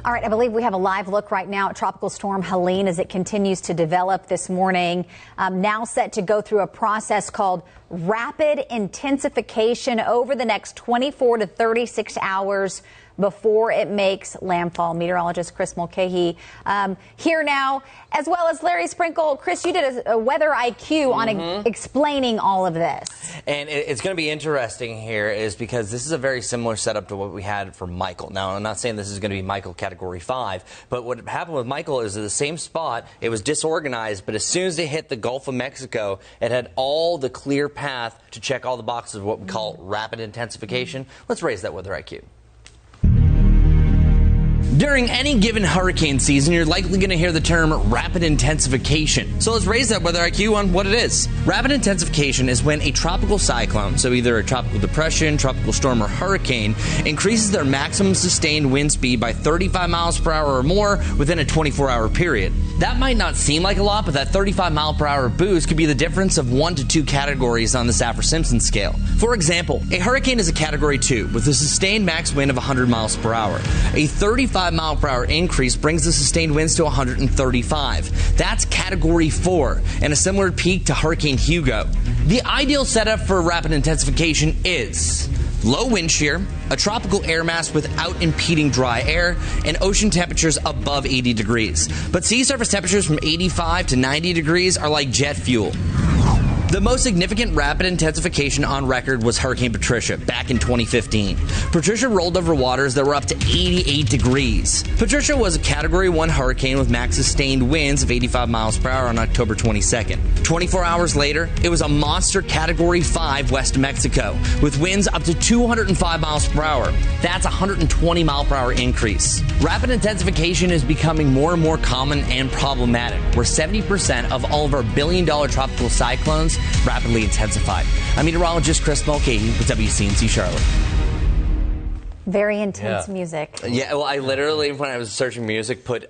All right, I believe we have a live look right now at Tropical Storm Helene as it continues to develop this morning. Now set to go through a process called rapid intensification over the next 24 to 36 hours before it makes landfall. Meteorologist Chris Mulcahy here now, as well as Larry Sprinkle. Chris, you did a weather IQ on explaining all of this. And it's going to be interesting here is because this is a very similar setup to what we had for Michael. Now, I'm not saying this is going to be Michael Category 5, but what happened with Michael is at the same spot, it was disorganized, but as soon as it hit the Gulf of Mexico, it had all the clear path to check all the boxes of what we call rapid intensification. Let's raise that weather IQ. During any given hurricane season, you're likely going to hear the term rapid intensification. So let's raise that weather IQ on what it is. Rapid intensification is when a tropical cyclone, so either a tropical depression, tropical storm, or hurricane, increases their maximum sustained wind speed by 35 miles per hour or more within a 24-hour period. That might not seem like a lot, but that 35 mile per hour boost could be the difference of 1 to 2 categories on the Saffir-Simpson scale. For example, a hurricane is a Category 2 with a sustained max wind of 100 miles per hour. A 35 mile per hour increase brings the sustained winds to 135. That's Category 4 and a similar peak to Hurricane Hugo. The ideal setup for rapid intensification is low wind shear, a tropical air mass without impeding dry air, and ocean temperatures above 80 degrees. But sea surface temperatures from 85 to 90 degrees are like jet fuel. The most significant rapid intensification on record was Hurricane Patricia back in 2015. Patricia rolled over waters that were up to 88 degrees. Patricia was a Category 1 hurricane with max sustained winds of 85 miles per hour on October 22nd. 24 hours later, it was a monster Category 5 west of Mexico with winds up to 205 miles per hour. That's a 120 mile per hour increase. Rapid intensification is becoming more and more common and problematic, where 70% of all of our billion-dollar tropical cyclones rapidly intensified. I'm meteorologist Chris Mulcahy with WCNC Charlotte. Very intense music. Yeah, well, I literally, when I was searching music, put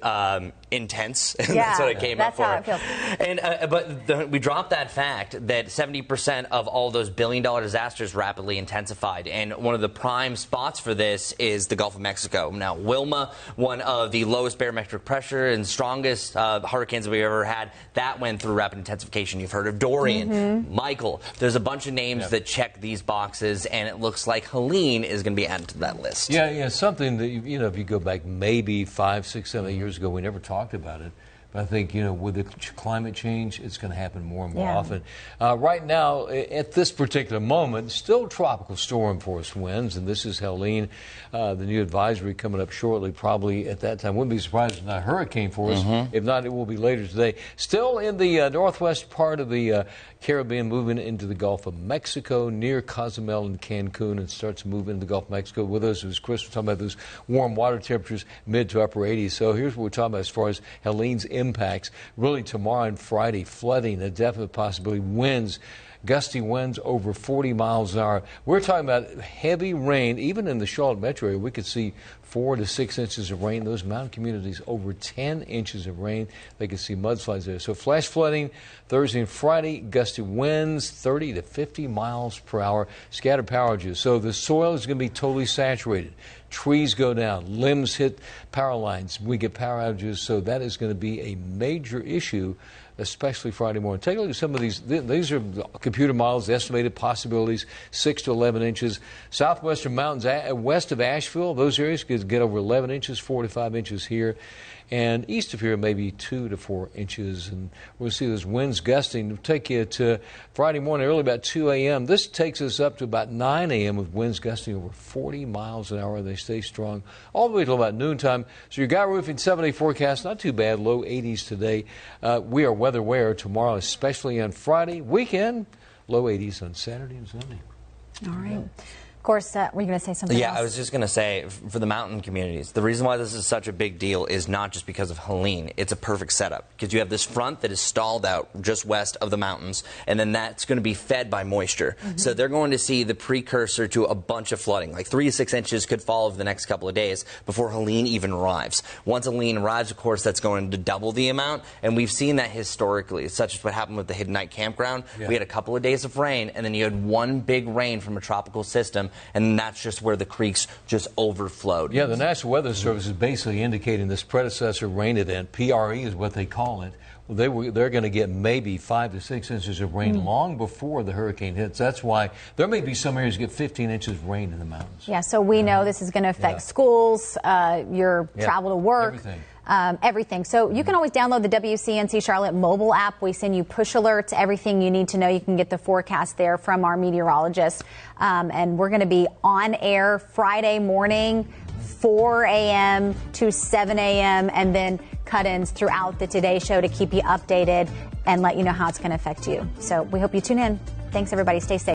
intense, and that's what I came up for. That's how it feels. And we dropped that fact that 70% of all those billion-dollar disasters rapidly intensified, and one of the prime spots for this is the Gulf of Mexico. Now, Wilma, one of the lowest barometric pressure and strongest hurricanes we've ever had, that went through rapid intensification. You've heard of Dorian, Michael. There's a bunch of names that check these boxes, and it looks like Helene is going to be added to that list. Yeah, something that, you know, if you go back maybe 5, 6, 7 years ago, we never talked about it. But I think, you know, with the climate change, it's going to happen more and more often. Right now, at this particular moment, still tropical storm force winds, and this is Helene, the new advisory coming up shortly, probably at that time. Wouldn't be surprised if it's not hurricane force. If not, it will be later today. Still in the northwest part of the Caribbean, moving into the Gulf of Mexico, near Cozumel and Cancun, and starts to move into the Gulf of Mexico. With us, as Chris was talking about, those warm water temperatures, mid to upper 80s. So here's what we're talking about as far as Helene's impacts. Really, tomorrow and Friday, flooding, a definite possibility. Winds, gusty winds over 40 miles an hour. We're talking about heavy rain. Even in the Charlotte metro area, we could see 4 to 6 inches of rain. Those mountain communities, over 10 inches of rain. They could see mudslides there. So flash flooding Thursday and Friday, gusty winds 30 to 50 miles per hour, scattered power outages. So the soil is going to be totally saturated. Trees go down, limbs hit power lines. We get power outages, so that is going to be a major issue, especially Friday morning. Take a look at some of these. These are computer models, estimated possibilities, 6 to 11 inches. Southwestern mountains west of Asheville, those areas could get over 11 inches, 4 to 5 inches here. And east of here, maybe 2 to 4 inches. And we'll see those winds gusting. It'll take you to Friday morning, early about 2 a.m. This takes us up to about 9 a.m. with winds gusting over 40 miles an hour. They stay strong all the way till about noontime. So your Guy Roofing 7-day forecast, not too bad, low 80s today. We are weather aware tomorrow, especially on Friday. Weekend, low 80s on Saturday and Sunday. All right. Of course, were you going to say something else? I was just going to say, for the mountain communities, the reason why this is such a big deal is not just because of Helene. It's a perfect setup because you have this front that is stalled out just west of the mountains, and then that's going to be fed by moisture. So they're going to see the precursor to a bunch of flooding. Like 3 to 6 inches could fall over the next couple of days before Helene even arrives. Once Helene arrives, of course, that's going to double the amount, and we've seen that historically, such as what happened with the Hidden Night Campground. We had a couple of days of rain, and then you had one big rain from a tropical system, and that's just where the creeks just overflowed. Yeah, the National Weather Service is basically indicating this predecessor rain event, PRE is what they call it. Well, they're going to get maybe 5 to 6 inches of rain long before the hurricane hits. That's why there may be some areas get 15 inches of rain in the mountains. Yeah, so we know this is going to affect schools, your travel to work. Everything. So you can always download the WCNC Charlotte mobile app. We send you push alerts, everything you need to know. You can get the forecast there from our meteorologist. And we're going to be on air Friday morning, 4 a.m. to 7 a.m. and then cut-ins throughout the Today Show to keep you updated and let you know how it's going to affect you. So we hope you tune in. Thanks, everybody. Stay safe.